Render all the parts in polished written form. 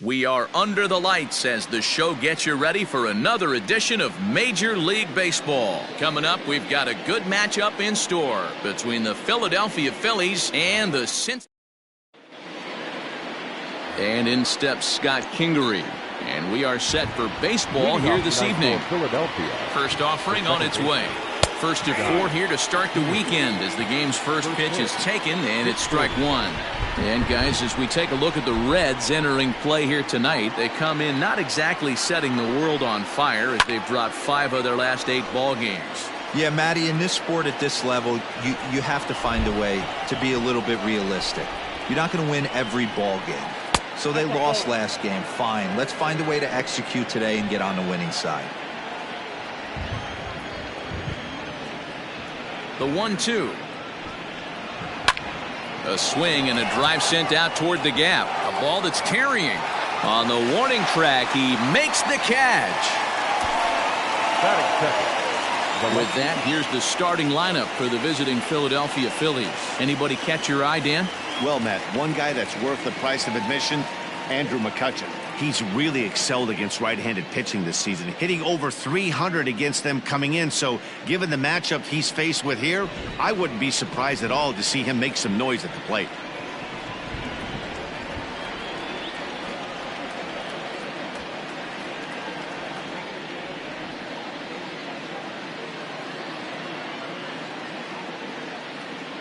We are under the lights as the show gets you ready for another edition of Major League Baseball. Coming up, we've got a good matchup in store between the Philadelphia Phillies and the Cincinnati. And in steps Scott Kingery. And we are set for baseball here this evening. First offering on its way. First of 4 here to start the weekend as the game's first pitch is taken, and it's strike one. And guys, as we take a look at the Reds entering play here tonight, they come in not exactly setting the world on fire as they've dropped 5 of their last 8 ball games. Yeah, Matty, in this sport at this level, you have to find a way to be a little bit realistic. You're not going to win every ball game. So they lost last game. Fine. Let's find a way to execute today and get on the winning side. The 1-2. A swing and a drive sent out toward the gap. A ball that's carrying. On the warning track, he makes the catch. With that, here's the starting lineup for the visiting Philadelphia Phillies. Anybody catch your eye, Dan? Well, Matt, one guy that's worth the price of admission, Andrew McCutchen. He's really excelled against right-handed pitching this season, hitting over 300 against them coming in. So given the matchup he's faced with here, I wouldn't be surprised at all to see him make some noise at the plate.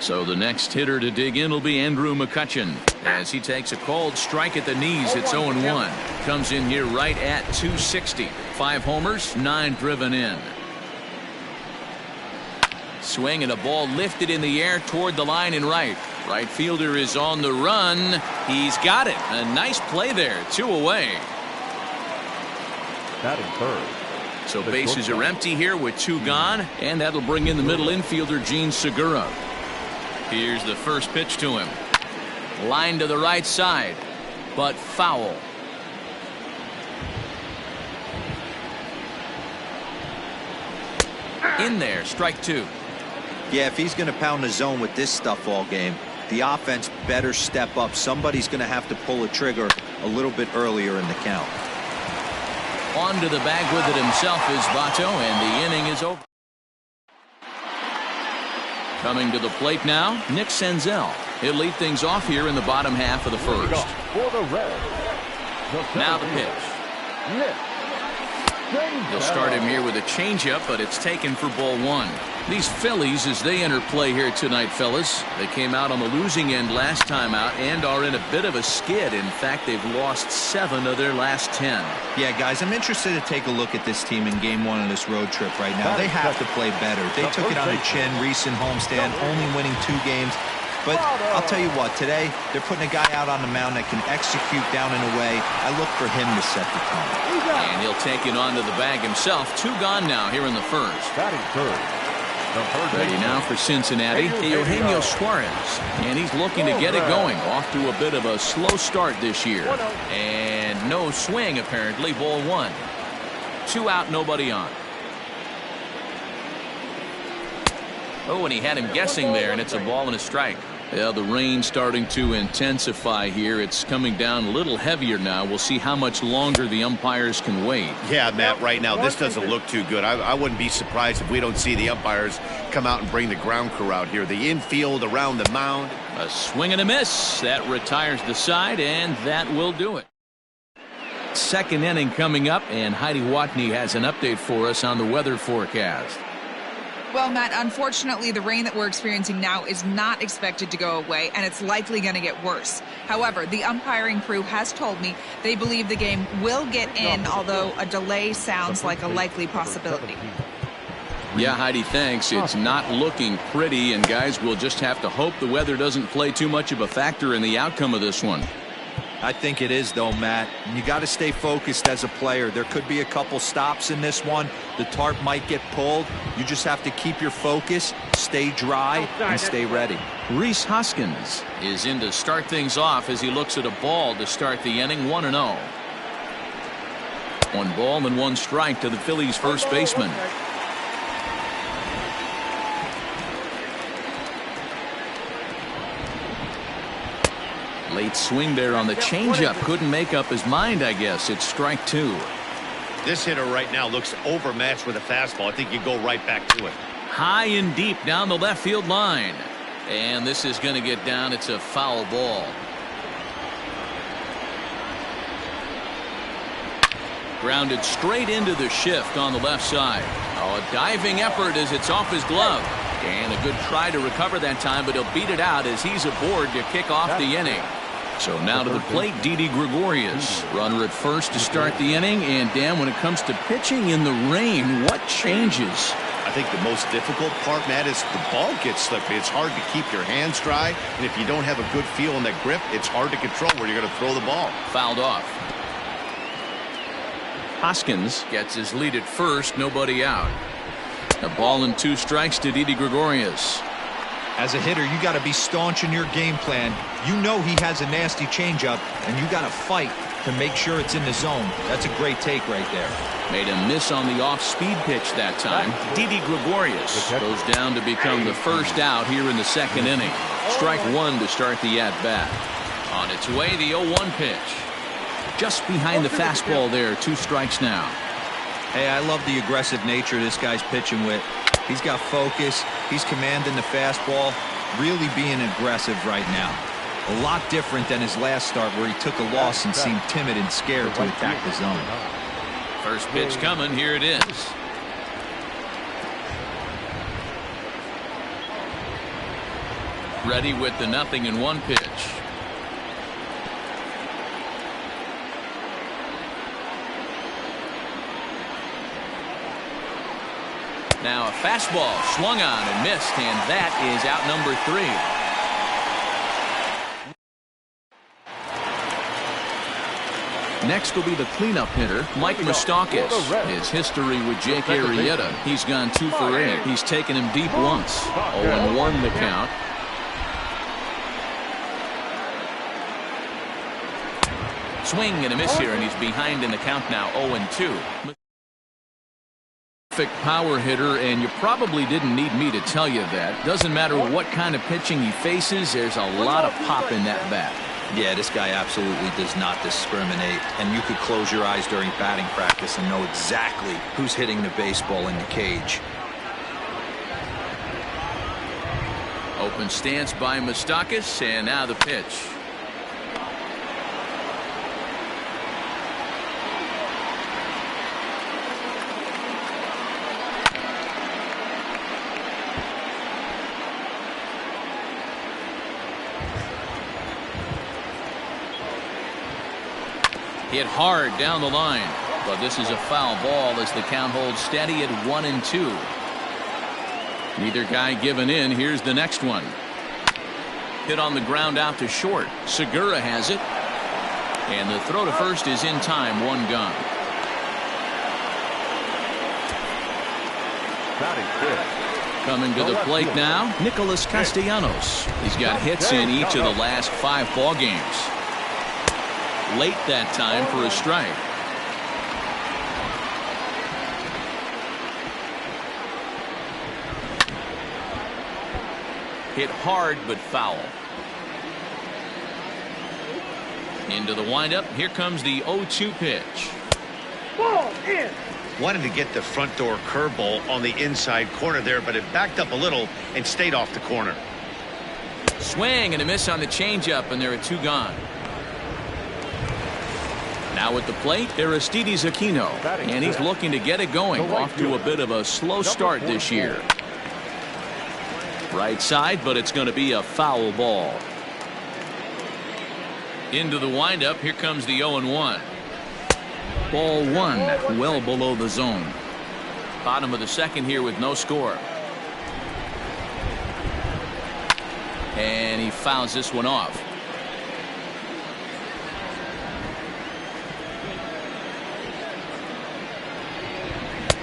So the next hitter to dig in will be Andrew McCutchen. As he takes a cold strike at the knees, it's 0-1. Comes in here right at 260. 5 homers, 9 driven in. Swing and a ball lifted in the air toward the line and right. Right fielder is on the run. He's got it. A nice play there. 2 away. Batting third. So bases are empty here with 2 gone, and that'll bring in the middle infielder Gene Segura. Here's the first pitch to him. Line to the right side, but foul. In there, strike 2. Yeah, if he's going to pound the zone with this stuff all game, the offense better step up. Somebody's going to have to pull a trigger a little bit earlier in the count. On to the bag with it himself is Votto, and the inning is over. Coming to the plate now, Nick Senzel. He'll lead things off here in the bottom half of the first. Now the pitch. They'll start him here with a changeup, but it's taken for ball 1. These Phillies, as they enter play here tonight, fellas, they came out on the losing end last time out and are in a bit of a skid. In fact, they've lost 7 of their last 10. Yeah, guys, I'm interested to take a look at this team in game 1 of this road trip right now. They have to play better. They took it on the chin, recent homestand, only winning 2 games. But I'll tell you what, today they're putting a guy out on the mound that can execute down and away. I look for him to set the tone. And he'll take it onto the bag himself. 2 gone now here in the first. Batting third. Ready now for Cincinnati, Eugenio Suarez. And he's looking to get it going. Off to a bit of a slow start this year. And no swing, apparently. Ball 1. 2 out, nobody on. Oh, and he had him guessing there, and it's a ball and a strike. Yeah, the rain starting to intensify here. It's coming down a little heavier now. We'll see how much longer the umpires can wait. Yeah, Matt, right now this doesn't look too good. I wouldn't be surprised if we don't see the umpires come out and bring the ground crew out here. The infield around the mound. A swing and a miss. That retires the side, and that will do it. Second inning coming up, and Heidi Watney has an update for us on the weather forecast. Well, Matt, unfortunately, the rain that we're experiencing now is not expected to go away, and it's likely going to get worse. However, the umpiring crew has told me they believe the game will get in, although a delay sounds like a likely possibility. Yeah, Heidi, thanks. It's not looking pretty, and guys, we'll just have to hope the weather doesn't play too much of a factor in the outcome of this one. I think it is, though, Matt. You got to stay focused as a player. There could be a couple stops in this one. The tarp might get pulled. You just have to keep your focus, stay dry, and stay ready. Rhys Hoskins is in to start things off as he looks at a ball to start the inning. 1-0. 1 ball and 1 strike to the Phillies' first baseman. Late swing there on the changeup. Couldn't make up his mind, I guess. It's strike two. This hitter right now looks overmatched with a fastball. I think you go right back to it. High and deep down the left field line. And this is going to get down. It's a foul ball. Grounded straight into the shift on the left side. Oh, a diving effort as it's off his glove. And a good try to recover that time, but he'll beat it out as he's aboard to kick off the inning. So now to the plate, Didi Gregorius. Runner at first to start the inning. And Dan, when it comes to pitching in the rain, what changes? I think the most difficult part, Matt, is the ball gets slippery. It's hard to keep your hands dry. And if you don't have a good feel in that grip, it's hard to control where you're going to throw the ball. Fouled off. Hoskins gets his lead at first, nobody out. A ball and 2 strikes to Didi Gregorius. As a hitter, you got to be staunch in your game plan. You know he has a nasty changeup, and you got to fight to make sure it's in the zone. That's a great take right there. Made a miss on the off-speed pitch that time. Didi Gregorius goes down to become the first out here in the second inning. Strike one to start the at-bat. On its way, the 0-1 pitch. Just behind the fastball there. 2 strikes now. Hey, I love the aggressive nature this guy's pitching with. He's got focus. He's commanding the fastball. Really being aggressive right now. A lot different than his last start where he took a loss and seemed timid and scared to attack the zone. First pitch coming. Here it is. Ready with the 0-1 pitch. Now a fastball swung on and missed, and that is out number 3. Next will be the cleanup hitter, Mike Moustakas. His history with Jake Arrieta, he's gone 2 for 8. He's taken him deep once. 0-1 the count. Swing and a miss here, and he's behind in the count now, 0-2. Power hitter, and you probably didn't need me to tell you that. Doesn't matter what kind of pitching he faces, there's a lot of pop in that bat. Yeah, this guy absolutely does not discriminate, and you could close your eyes during batting practice and know exactly who's hitting the baseball in the cage. Open stance by Moustakas, and now the pitch. Hit hard down the line, but this is a foul ball as the count holds steady at 1-2. Neither guy giving in. Here's the next one. Hit on the ground out to short. Segura has it, and the throw to first is in time. 1 gone. Coming to the plate now, Nicholas Castellanos. He's got hits in each of the last 5 ball games. Late that time for a strike. Hit hard but foul. Into the windup. Here comes the 0-2 pitch. Ball in. Wanted to get the front door curveball on the inside corner there, but it backed up a little and stayed off the corner. Swing and a miss on the changeup, and there are 2 gone. Now at the plate, Aristides Aquino, and he's looking to get it going. Off to a bit of a slow start this year. Right side, but it's going to be a foul ball. Into the windup. Here comes the 0-1. Ball 1, well below the zone. Bottom of the second here with no score. And he fouls this one off.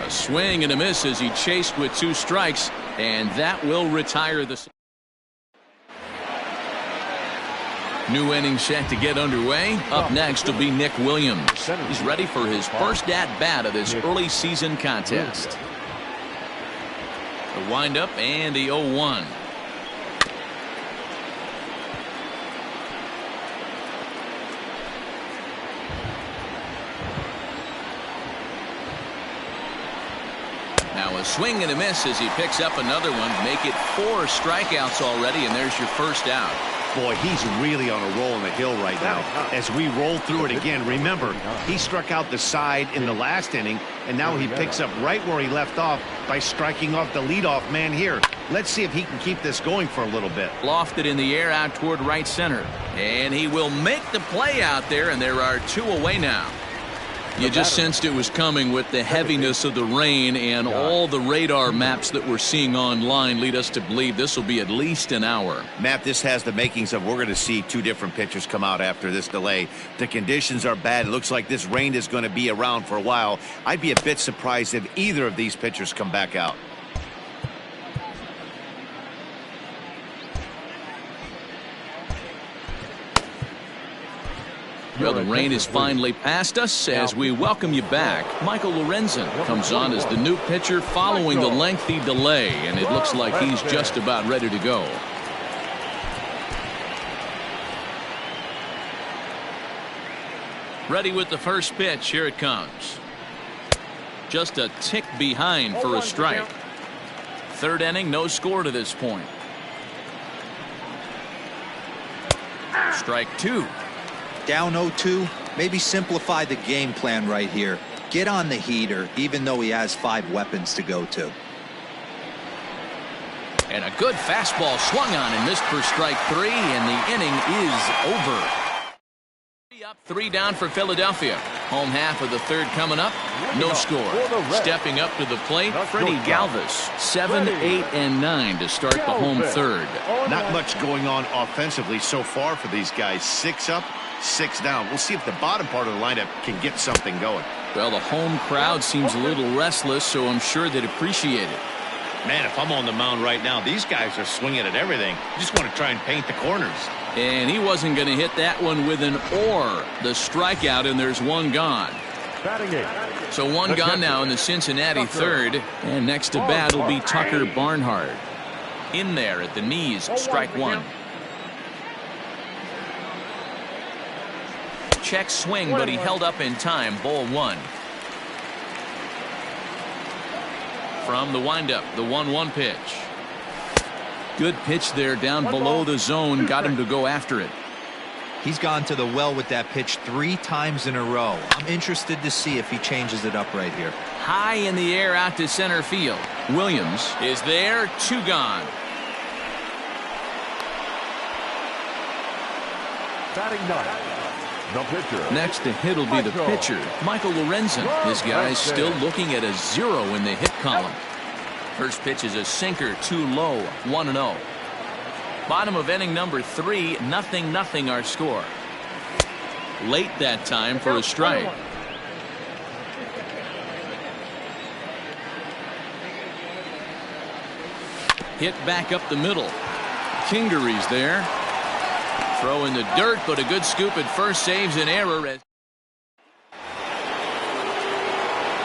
A swing and a miss as he chased with 2 strikes, and that will retire the. New inning set to get underway. Up next will be Nick Williams. He's ready for his first at-bat of this early season contest. The windup and the 0-1. a swing and a miss as he picks up another one. Make it 4 strikeouts already, and there's your first out. Boy, he's really on a roll on the hill right now. As we roll through it again, remember, he struck out the side in the last inning, and now he picks up right where he left off by striking off the leadoff man here. Let's see if he can keep this going for a little bit. Lofted in the air out toward right center. And he will make the play out there, and there are 2 away now. You just sensed it was coming with the heaviness of the rain, and all the radar maps that we're seeing online lead us to believe this will be at least an hour. Matt, this has the makings of we're going to see 2 different pitchers come out after this delay. The conditions are bad. It looks like this rain is going to be around for a while. I'd be a bit surprised if either of these pitchers come back out. Well, the rain is finally past us as we welcome you back. Michael Lorenzen comes on as the new pitcher following the lengthy delay, and it looks like he's just about ready to go. Ready with the first pitch. Here it comes. Just a tick behind for a strike. 3rd inning, no score to this point. Strike 2. Down 0-2, maybe simplify the game plan right here. Get on the heater, even though he has 5 weapons to go to. And a good fastball swung on and missed for strike 3, and the inning is over. 3 up, 3 down for Philadelphia. Home half of the 3rd coming up. No score. Stepping up to the plate, Freddie Galvis. 7, 8, and 9 to start the home 3rd. Not much going on offensively so far for these guys. 6 up, 6 down. We'll see if the bottom part of the lineup can get something going. Well, the home crowd seems a little restless, so I'm sure they'd appreciate it. Man, if I'm on the mound right now, these guys are swinging at everything. Just want to try and paint the corners. And he wasn't going to hit that one with an or. The strikeout, and there's 1 gone. So 1 gone now in the Cincinnati 3rd. And next to bat will be Tucker Barnhart. In there at the knees, strike 1. Check swing, but he held up in time. Ball 1. From the windup, the 1-1 pitch. Good pitch there down below the zone. Got him to go after it. He's gone to the well with that pitch 3 times in a row. I'm interested to see if he changes it up right here. High in the air out to center field. Williams is there. 2 gone. Batting 9. The pitcher. Next to hit will be the pitcher, Michael Lorenzen. This guy's still looking at a 0 in the hit column. First pitch is a sinker, too low, 1-0. Bottom of inning number 3, 0-0 our score. Late that time for a strike. Hit back up the middle. Kingery's there. Throw in the dirt, but a good scoop at first saves an error.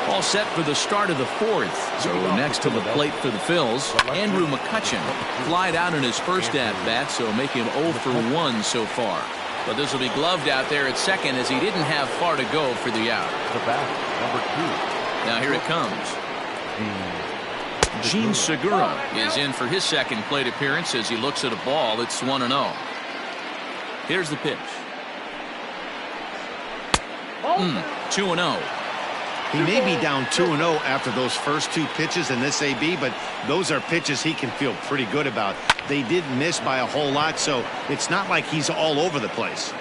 All set for the start of the 4th. So next to the plate for the Phils, Andrew McCutchen flied out in his first at-bat, so make him 0 for 1 so far. But this will be gloved out there at second as he didn't have far to go for the out. The bat, number 2. Now here it comes. Gene Segura is in for his second plate appearance as he looks at a ball. It's 1-0. Here's the pitch. 2-0. He may be down 2-0 after those first 2 pitches in this AB, but those are pitches he can feel pretty good about. They did miss by a whole lot, so it's not like he's all over the place.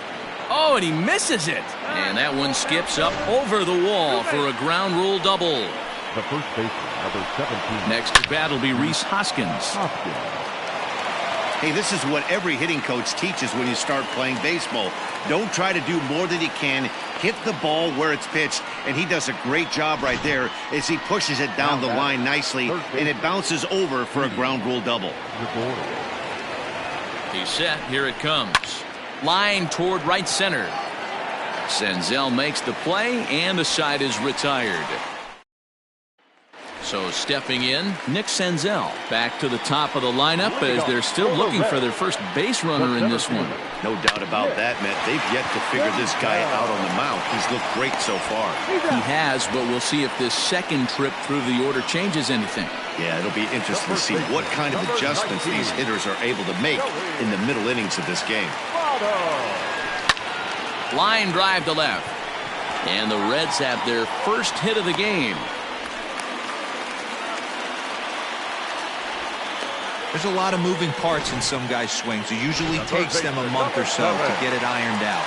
Oh, and he misses it. And that one skips up over the wall for a ground rule double. The first baseman, number 17. Next to bat will be Rhys Hoskins. Hey, this is what every hitting coach teaches when you start playing baseball. Don't try to do more than you can. Hit the ball where it's pitched, and he does a great job right there as he pushes it down the line nicely, and it bounces over for a ground rule double. He's set. Here it comes. Line toward right center. Senzel makes the play, and the side is retired. So stepping in, Nick Senzel back to the top of the lineup as they're still looking for their first base runner in this one. No doubt about that, Matt. They've yet to figure this guy out on the mound. He's looked great so far. He has, but we'll see if this second trip through the order changes anything. Yeah, it'll be interesting to see what kind of adjustments these hitters are able to make in the middle innings of this game. Line drive to left. And the Reds have their first hit of the game. There's a lot of moving parts in some guys' swings. It usually takes them a month or so to get it ironed out.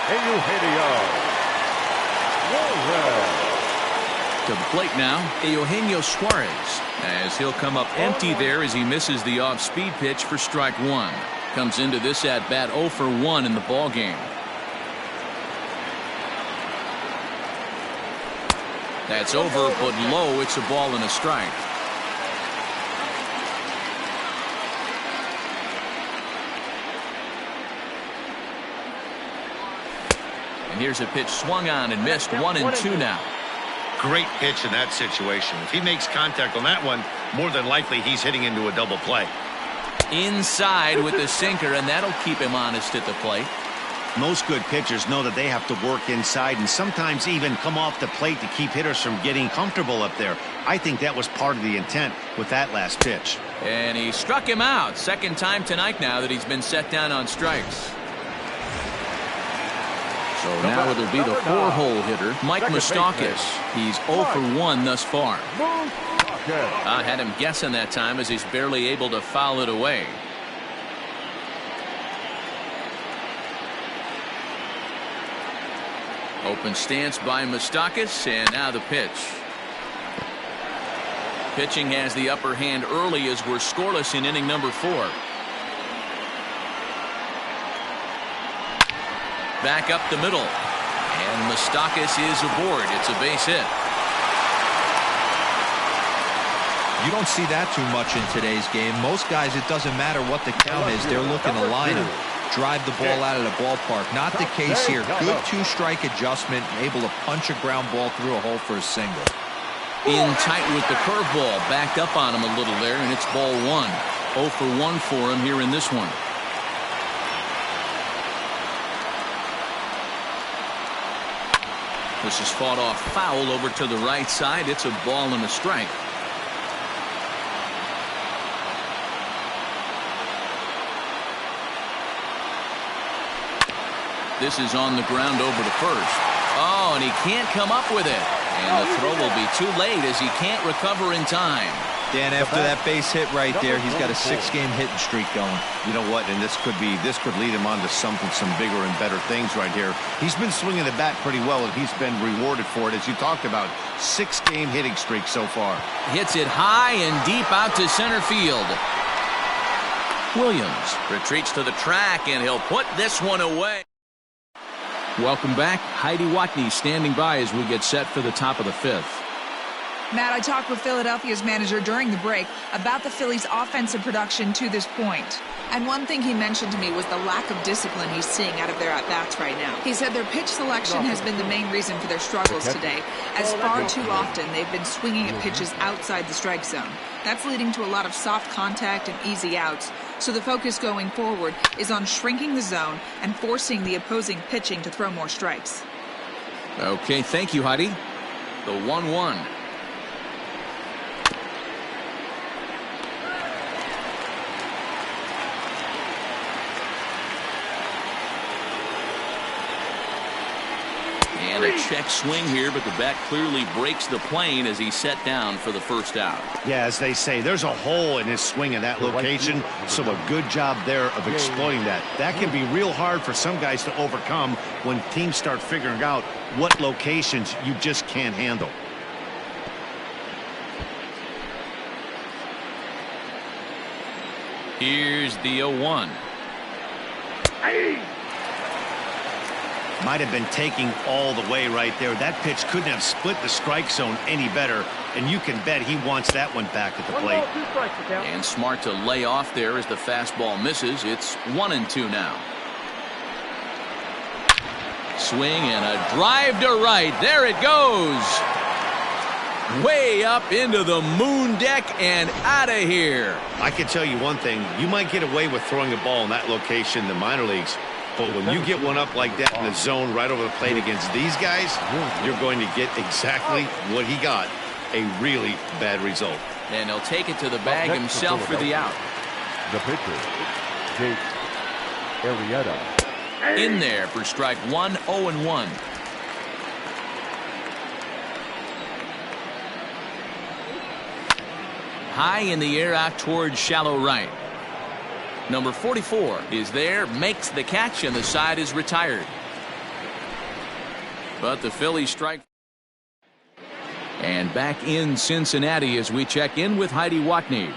To the plate now, Eugenio Suarez, as he'll come up empty there as he misses the off-speed pitch for strike one. Comes into this at-bat 0 for 1 in the ball game. That's over, but low. It's a ball and a strike. And here's a pitch swung on and missed. 1-2 now. Great pitch in that situation. If he makes contact on that one, more than likely he's hitting into a double play. Inside with the sinker, and that'll keep him honest at the plate. Most good pitchers know that they have to work inside and sometimes even come off the plate to keep hitters from getting comfortable up there. I think that was part of the intent with that last pitch. And he struck him out. Second time tonight now that he's been set down on strikes. So now it'll be the 4-hole hitter, Mike Moustakas. He's 0 for 1 thus far. I had him guessing that time as he's barely able to foul it away. Open stance by Moustakas, and now the pitch. Pitching has the upper hand early as we're scoreless in inning number 4. Back up the middle, and Moustakas is aboard. It's a base hit. You don't see that too much in today's game. Most guys, it doesn't matter what the count is. They're looking to line him, drive the ball out of the ballpark. Not the case here. Good two-strike adjustment, able to punch a ground ball through a hole for a single. In tight with the curveball, backed up on him a little there, and it's ball 1. 0 for 1 for him here in this one. This is fought off foul over to the right side. It's a ball and a strike. This is on the ground over to first. Oh, and he can't come up with it. And the throw will be too late as he can't recover in time. Dan, after that base hit right there, he's got a 6-game hitting streak going. You know what? And this could lead him on to some bigger and better things right here. He's been swinging the bat pretty well, and he's been rewarded for it, as you talked about. 6-game hitting streak so far. Hits it high and deep out to center field. Williams retreats to the track, and he'll put this one away. Welcome back. Heidi Watney standing by as we get set for the top of the 5th. Matt, I talked with Philadelphia's manager during the break about the Phillies' offensive production to this point. And one thing he mentioned to me was the lack of discipline he's seeing out of their at-bats right now. He said their pitch selection has been the main reason for their struggles today, as far too often they've been swinging at pitches outside the strike zone. That's leading to a lot of soft contact and easy outs. So the focus going forward is on shrinking the zone and forcing the opposing pitching to throw more strikes. Okay, thank you, Heidi. The 1-1. And a check swing here, but the bat clearly breaks the plane as he's set down for the first out. Yeah, as they say, there's a hole in his swing in that location, so a good job there of exploiting that. That can be real hard for some guys to overcome when teams start figuring out what locations you just can't handle. Here's the 0-1. Might have been taking all the way right there. That pitch couldn't have split the strike zone any better, and you can bet he wants that one back at the plate. And smart to lay off there as the fastball misses. It's 1-2 now. Swing and a drive to right. There it goes. way up into the moon deck and out of here. I can tell you one thing. You might get away with throwing a ball in that location in the minor leagues, but when you get one up like that in the zone right over the plate against these guys, you're going to get exactly what he got, a really bad result. And he'll take it to the bag himself for the out. The pitcher, Jake Arrieta. In there for strike one, 0-1. High in the air out towards shallow right. Number 44 is there, makes the catch, and the side is retired. But the Phillies strike. And back in Cincinnati as we check in with Heidi Watney.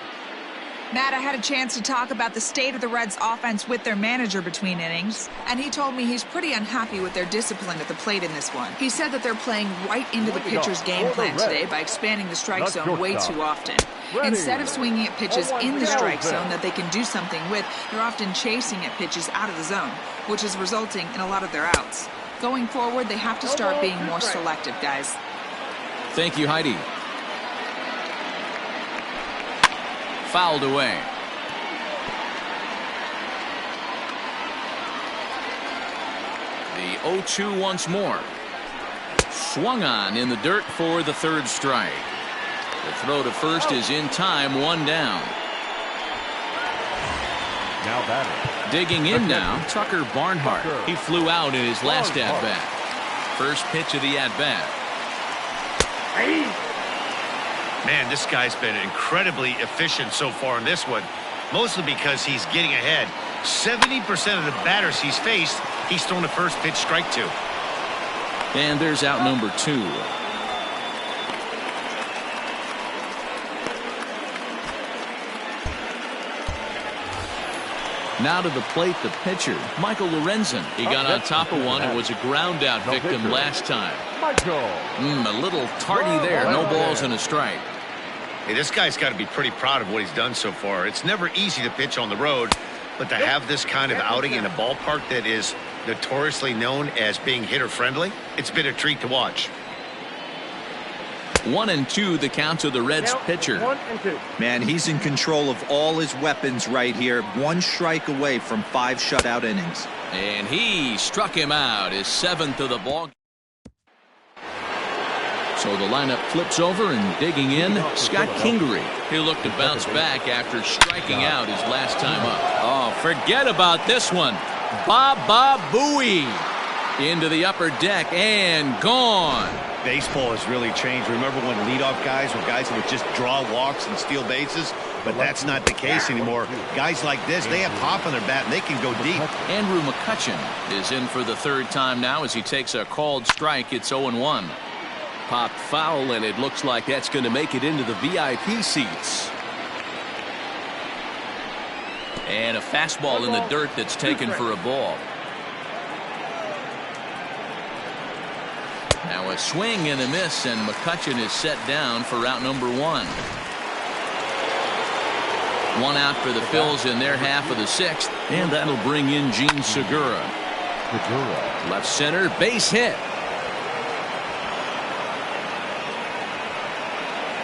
Matt, I had a chance to talk about the state of the Reds offense with their manager between innings, and he told me he's pretty unhappy with their discipline at the plate in this one. He said that they're playing right into the pitcher's game plan today by expanding the strike zone way too often. Instead of swinging at pitches in the strike zone that they can do something with, they're often chasing at pitches out of the zone, which is resulting in a lot of their outs. Going forward, they have to start being more selective, guys. Thank you, Heidi. Fouled away. The 0-2 once more. Swung on in the dirt for the third strike. The throw to first is in time, one down. Now batting. Digging in now, Tucker Barnhart. He flew out in his last at-bat. First pitch of the at-bat. Man, this guy's been incredibly efficient so far in this one, mostly because he's getting ahead. 70% of the batters he's faced, he's thrown the first pitch strike to. And there's out number 2. Now to the plate, the pitcher, Michael Lorenzen. He got on top of one and was a ground out victim last time. A little tardy there. No balls and a strike. Hey, this guy's got to be pretty proud of what he's done so far. It's never easy to pitch on the road, but to have this kind of outing in a ballpark that is notoriously known as being hitter-friendly, it's been a treat to watch. 1-2 the count to the Reds pitcher. Man, he's in control of all his weapons right here. One strike away from 5 shutout innings. And he struck him out, his 7th of the ball. So the lineup flips over and digging in, Scott Kingery. He'll look to bounce back after striking out his last time up. Oh, forget about this one. Baba Booey into the upper deck and gone. Baseball has really changed. Remember when leadoff guys were guys that would just draw walks and steal bases? But that's not the case anymore. Guys like this, they have pop on their bat and they can go deep. Andrew McCutchen is in for the 3rd time now as he takes a called strike. It's 0-1. Popped foul, and it looks like that's going to make it into the VIP seats. And a fastball in the dirt that's taken for a ball. Now a swing and a miss, and McCutchen is set down for out number 1. 1 out for the Phils in their half of the 6th, and that'll bring in Gene Segura. Left center, base hit.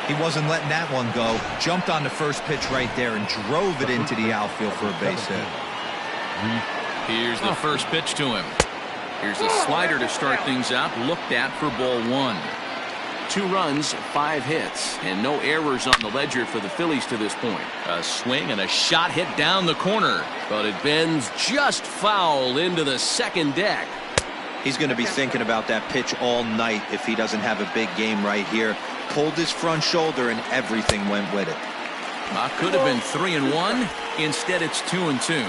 He wasn't letting that one go. Jumped on the first pitch right there and drove it into the outfield for a base hit. Here's the first pitch to him. Here's a slider to start things out. Looked at for ball 1. 2 runs, 5 hits, and no errors on the ledger for the Phillies to this point. A swing and a shot hit down the corner, but it bends just foul into the second deck. He's going to be thinking about that pitch all night if he doesn't have a big game right here. Pulled his front shoulder and everything went with it. Could have been 3-1. Instead, it's 2-2.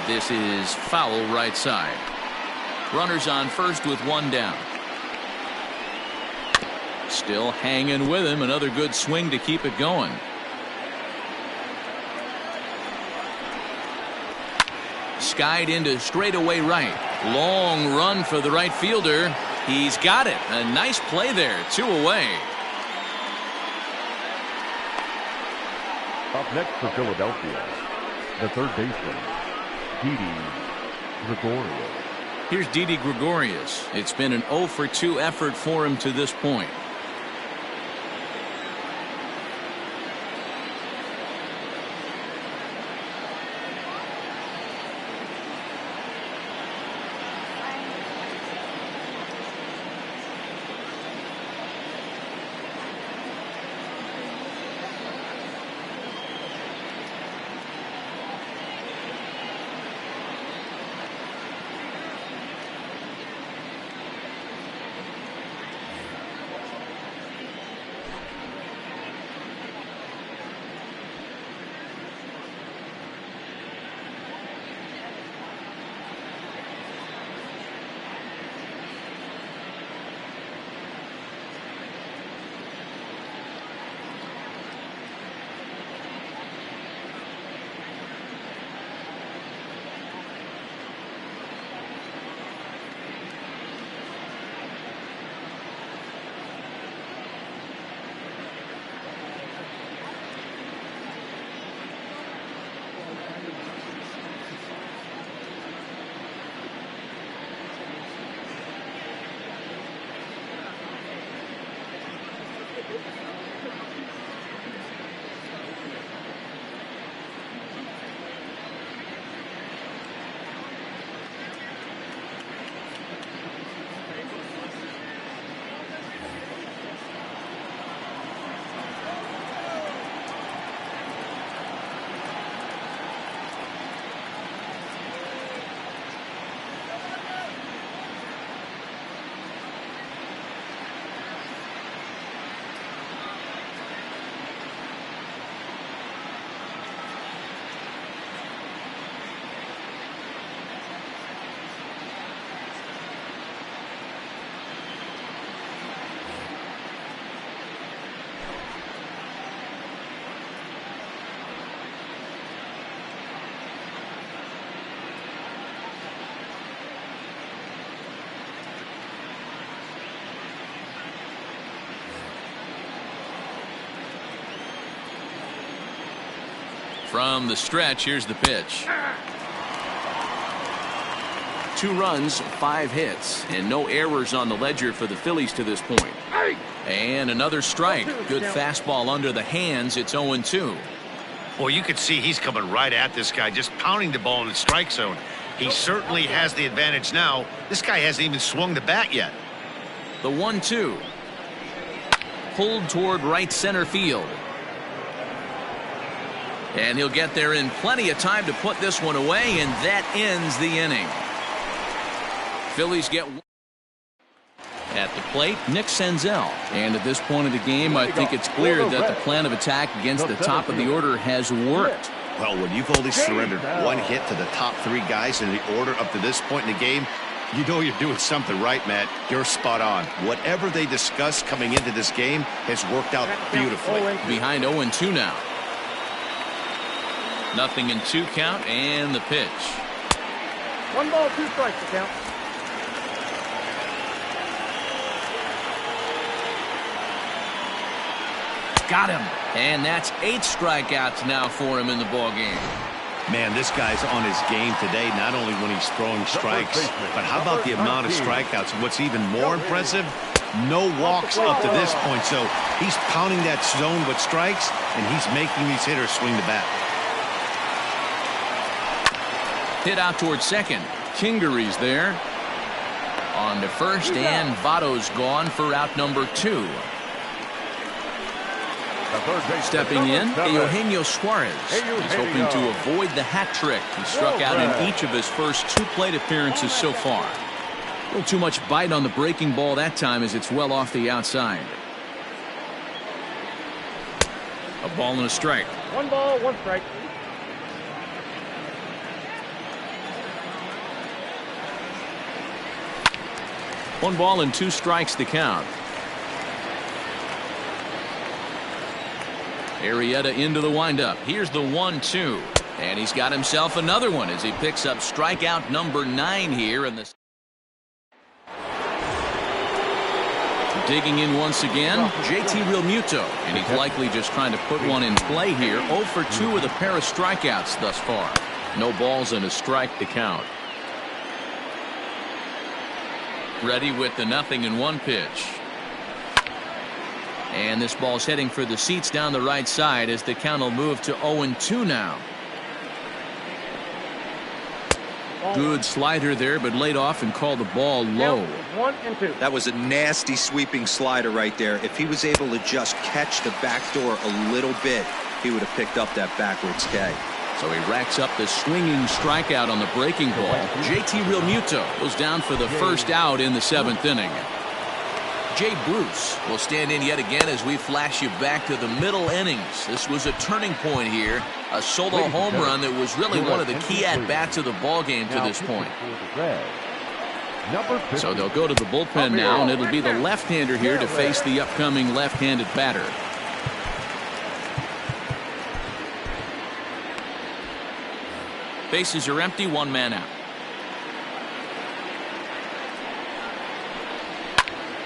This is foul right side. Runners on first with 1 down. Still hanging with him. Another good swing to keep it going. Skied into straightaway right. Long run for the right fielder. He's got it. A nice play there. 2 away. Up next for Philadelphia, the third baseman, Didi Gregorio. Here's Didi Gregorius. It's been an 0 for 2 effort for him to this point. From the stretch, here's the pitch. 2 runs, 5 hits, and no errors on the ledger for the Phillies to this point. And another strike. Good fastball under the hands. It's 0-2. Well, you can see he's coming right at this guy, just pounding the ball in the strike zone. He certainly has the advantage now. This guy hasn't even swung the bat yet. The 1-2. Pulled toward right center field. And he'll get there in plenty of time to put this one away, and that ends the inning. Phillies get one. At the plate, Nick Senzel. And at this point of the game, I think it's clear that the plan of attack against the top of the order has worked. Well, when you've only surrendered 1 hit to the top 3 guys in the order up to this point in the game, you know you're doing something right, Matt. You're spot on. Whatever they discussed coming into this game has worked out beautifully. Behind 0-2 now. 0-2 count, and the pitch. 1 ball, 2 strikes to count. Got him. And that's 8 strikeouts now for him in the ball game. Man, this guy's on his game today, not only when he's throwing strikes, but how about the amount of strikeouts? What's even more impressive, no walks up to this point. So he's pounding that zone with strikes, and he's making these hitters swing the bat. Hit out towards second. Kingery's there. On to first, and Votto's gone for out number 2. Stepping in, Eugenio Suarez. He's hoping to avoid the hat trick. He struck out in each of his first 2 plate appearances so far. A little too much bite on the breaking ball that time as it's well off the outside. A ball and a strike. 1 ball, 1 strike. One ball and 2 strikes to count. Arrieta into the windup. Here's the 1-2. And he's got himself another one as he picks up strikeout number 9 here in this. Digging in once again, JT Realmuto. And he's likely just trying to put one in play here. 0 for 2 with a pair of strikeouts thus far. No balls and a strike to count. Ready with the 0-1 pitch. And this ball's heading for the seats down the right side as the count will move to 0-2 now. Good slider there, but laid off and called the ball low. 1-2. That was a nasty sweeping slider right there. If he was able to just catch the back door a little bit, he would have picked up that backwards K. So he racks up the swinging strikeout on the breaking ball. JT Realmuto goes down for the first out in the 7th inning. Jay Bruce will stand in yet again as we flash you back to the middle innings. This was a turning point here. A solo home run that was really one of the key at-bats of the ball game to this point. So they'll go to the bullpen now, and it'll be the left-hander here to face the upcoming left-handed batter. Bases are empty, 1 man out.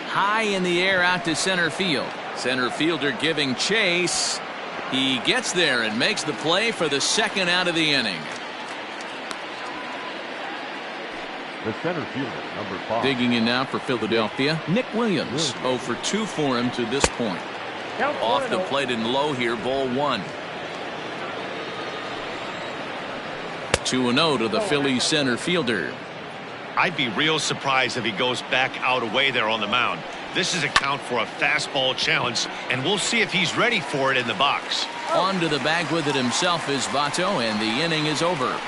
High in the air out to center field. Center fielder giving chase. He gets there and makes the play for the 2nd out of the inning. The center fielder, number 5. Digging in now for Philadelphia, Nick Williams. 0 for 2 for him to this point. Off the plate and low here, ball 1. 2-0 to the Phillies center fielder. I'd be real surprised if he goes back out away there on the mound. This is a count for a fastball challenge, and we'll see if he's ready for it in the box. On to the bag with it himself is Votto, and the inning is over.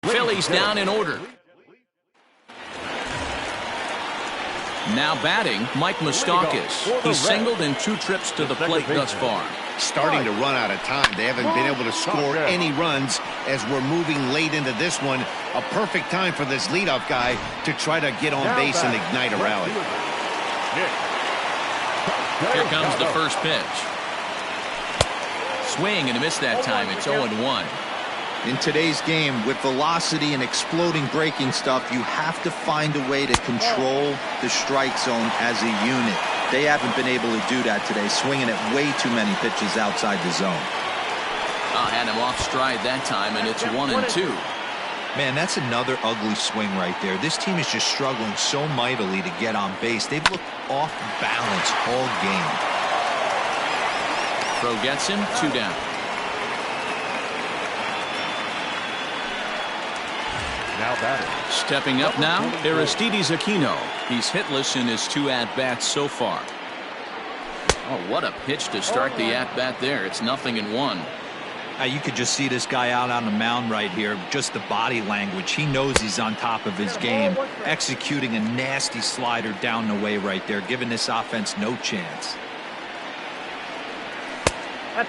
Phillies down in order. Now batting, Mike Moustakas. He's singled in 2 trips to the plate thus far. Starting to run out of time. They haven't been able to score any runs as we're moving late into this one. A perfect time for this leadoff guy to try to get on base and ignite a rally. Here comes the first pitch. Swing and a miss that time. It's 0-1. In today's game, with velocity and exploding breaking stuff, you have to find a way to control the strike zone as a unit. They haven't been able to do that today, swinging at way too many pitches outside the zone. Had him off stride that time, and it's 1-2. Man, that's another ugly swing right there. This team is just struggling so mightily to get on base. They've looked off balance all game. Throw gets him, 2 down. Now batting. Stepping up now, Aristides Aquino. He's hitless in his 2 at-bats so far. Oh, what a pitch to start the at-bat there. It's 0-1. You could just see this guy out on the mound right here. Just the body language. He knows he's on top of his game. Executing a nasty slider down the way right there, giving this offense no chance.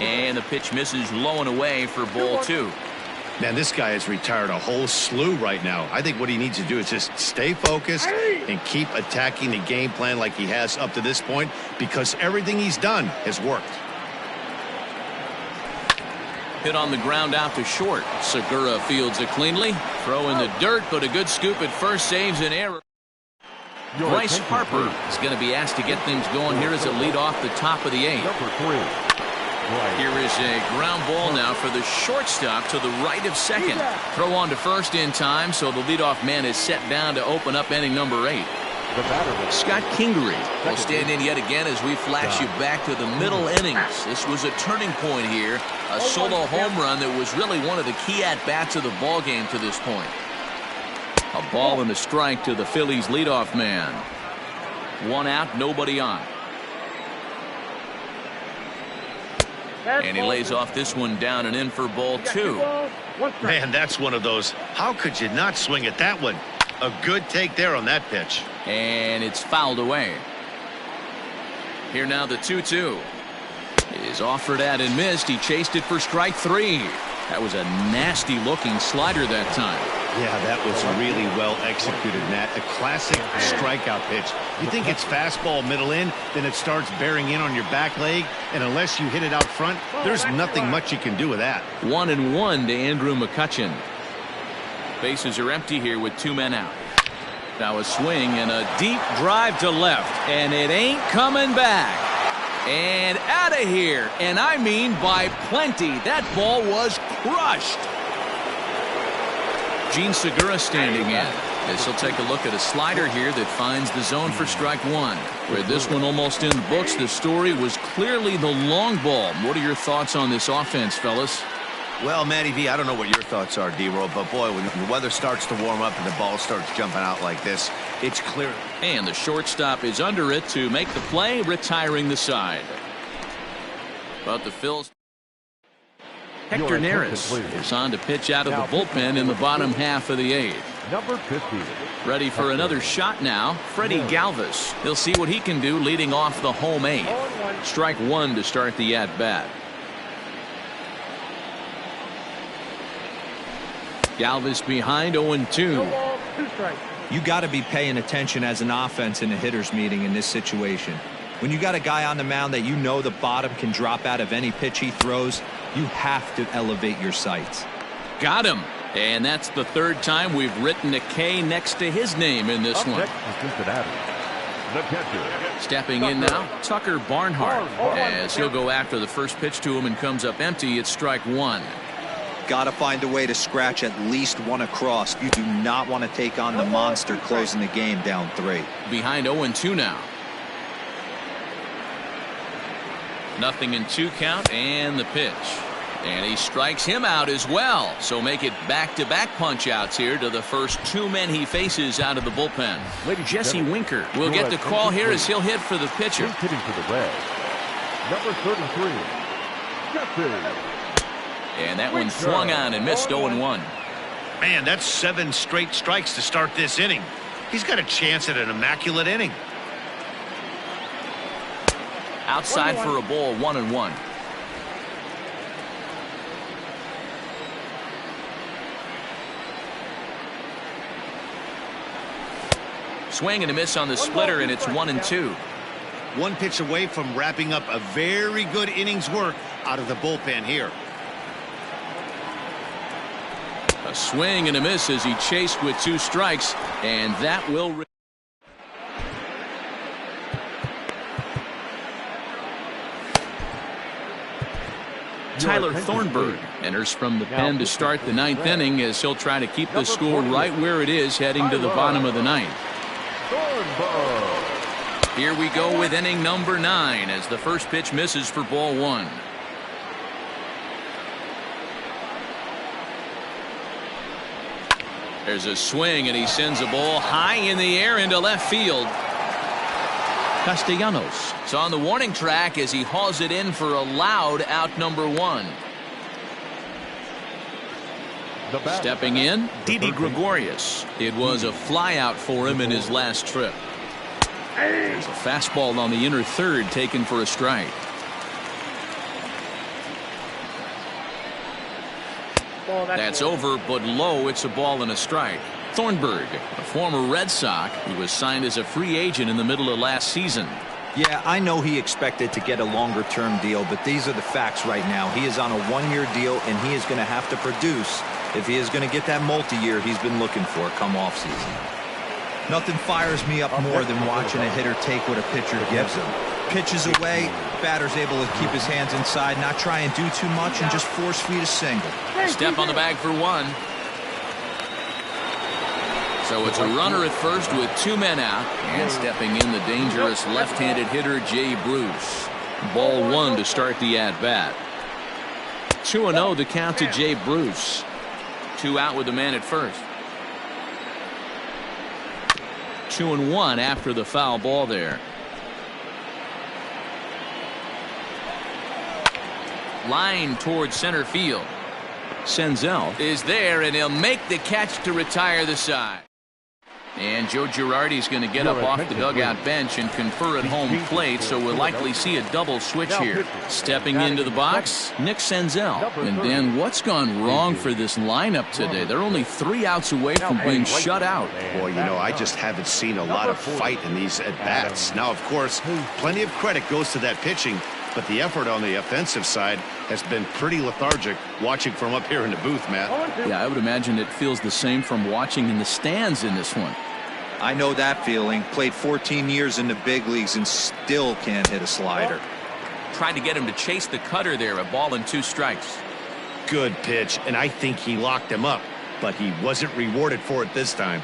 And the pitch misses low and away for ball 2. Man, this guy has retired a whole slew right now. I think what he needs to do is just stay focused and keep attacking the game plan like he has up to this point, because everything he's done has worked. Hit on the ground out to short. Segura fields it cleanly. Throw in the dirt, but a good scoop at first saves an error. Bryce Harper is going to be asked to get things going here as a lead off the top of the 8th. Number 3. Here is a ground ball now for the shortstop to the right of second. Throw on to first in time, so the leadoff man is set down to open up inning number 8. Scott Kingery will stand in yet again as we flash you back to the middle innings. This was a turning point here. A solo home run that was really one of the key at-bats of the ball game to this point. A ball and a strike to the Phillies leadoff man. 1 out, nobody on. And he lays off this one down and in for ball 2. Man, that's one of those. How could you not swing at that one? A good take there on that pitch. And it's fouled away. Here now the 2-2 is offered at and missed. He chased it for strike 3. That was a nasty looking slider that time. Yeah, that was really well executed, Matt. A classic strikeout pitch. You think it's fastball middle in, then it starts bearing in on your back leg, and unless you hit it out front, there's nothing much you can do with that. 1-1 to Andrew McCutchen. Bases are empty here with 2 men out. Now a swing and a deep drive to left, and it ain't coming back. And out of here, and I mean by plenty. That ball was crushed. Gene Segura standing in as he'll take a look at a slider here that finds the zone for strike 1. With this one almost in the books, the story was clearly the long ball. What are your thoughts on this offense, fellas? Well, Matty V, I don't know what your thoughts are, D-Roll, but boy, when the weather starts to warm up and the ball starts jumping out like this, it's clear. And the shortstop is under it to make the play, retiring the side. But the Phils. Hector Neris is on to pitch out of the bullpen in the bottom half of the 8th. Number 15. Ready for another shot now, Freddie Galvis. He'll see what he can do leading off the home 8th. Strike 1 to start the at-bat. Galvis behind 0-2. You got to be paying attention as an offense in a hitter's meeting in this situation. When you got a guy on the mound that you know the bottom can drop out of any pitch he throws, you have to elevate your sights. Got him. And that's the 3rd time we've written a K next to his name in this one. The catcher. Stepping in now, Tucker Barnhart, as he'll go after the first pitch to him and comes up empty. It's strike 1. Got to find a way to scratch at least 1 across. You do not want to take on the monster closing the game down 3. Behind 0-2 now. 0-2 count and the pitch. And he strikes him out as well. So make it back-to-back punch-outs here to the first 2 men he faces out of the bullpen. Jesse Winker will get the call here as he'll hit for the pitcher. He's hitting for the Reds. Number 33. Jesse. And that one swung on and missed 0-1. Man, that's 7 straight strikes to start this inning. He's got a chance at an immaculate inning. Outside for a ball, 1-1. Swing and a miss on the splitter, and it's 1-2. one pitch away from wrapping up a very good innings work out of the bullpen here. A swing and a miss as he chased with 2 strikes, and that will. Tyler Thornburg enters from the pen to start the 9th inning as he'll try to keep the score right where it is heading to the bottom of the 9th. Here we go with inning number 9 as the first pitch misses for ball 1. There's a swing and he sends a ball high in the air into left field. Castellanos is on the warning track as he hauls it in for a loud out number 1. Stepping in, Didi Gregorius. It was a flyout for him in his last trip. There's a fastball on the inner third taken for a strike. That's over, but low. It's a ball and a strike. Thornburg, a former Red Sox, who was signed as a free agent in the middle of last season. Yeah, I know he expected to get a longer-term deal, but these are the facts right now. He is on a 1-year deal, and he is going to have to produce if he is going to get that multi-year he's been looking for come offseason. Nothing fires me up more than watching a hitter take what a pitcher gives him. Pitches away, batter's able to keep his hands inside, not try and do too much, and just force feed a single. Step on the bag for 1. So it's a runner at first with 2 men out, and stepping in the dangerous left-handed hitter Jay Bruce. Ball 1 to start the at-bat. 2-0 the count to Jay Bruce. 2 out with the man at first. 2-1 after the foul ball there. Line towards center field. Senzel is there, and he'll make the catch to retire the side. And Joe Girardi's going to get up off the dugout bench and confer at home plate, so we'll likely see a double switch here. Stepping into the box, Nick Senzel. And then what's gone wrong for this lineup today? They're only 3 outs away from being shut out. Boy, you know, I just haven't seen a lot of fight in these at-bats. Now, of course, plenty of credit goes to that pitching, but the effort on the offensive side has been pretty lethargic watching from up here in the booth, Matt. Yeah, I would imagine it feels the same from watching in the stands in this one. I know that feeling. Played 14 years in the big leagues and still can't hit a slider. Tried to get him to chase the cutter there, a ball and 2 strikes. Good pitch, and I think he locked him up, but he wasn't rewarded for it this time.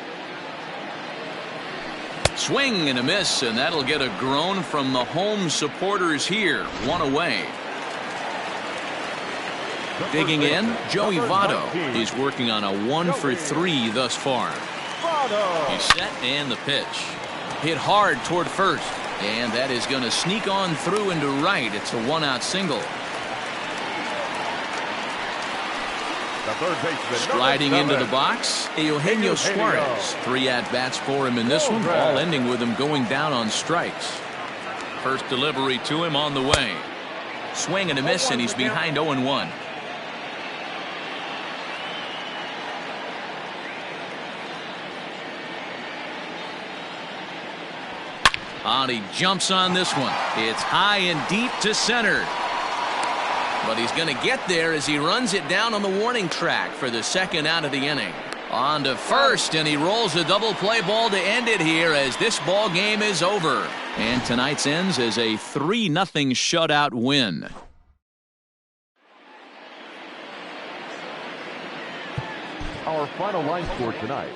Swing and a miss, and that'll get a groan from the home supporters here. 1 away. Digging in, Joey Votto. He's working on a 1 for 3 thus far. He's set, and the pitch. Hit hard toward first, and that is going to sneak on through into right. It's a 1-out single. Striding into the box, Eugenio Suarez. 3 at-bats for him in this one, all ending with him going down on strikes. First delivery to him on the way. Swing and a miss, and he's behind 0-1. And he jumps on this one. It's high and deep to center. But he's going to get there as he runs it down on the warning track for the 2nd out of the inning. On to first, and he rolls a double play ball to end it here as this ball game is over. And tonight's ends as a 3-0 shutout win. Our final line score tonight.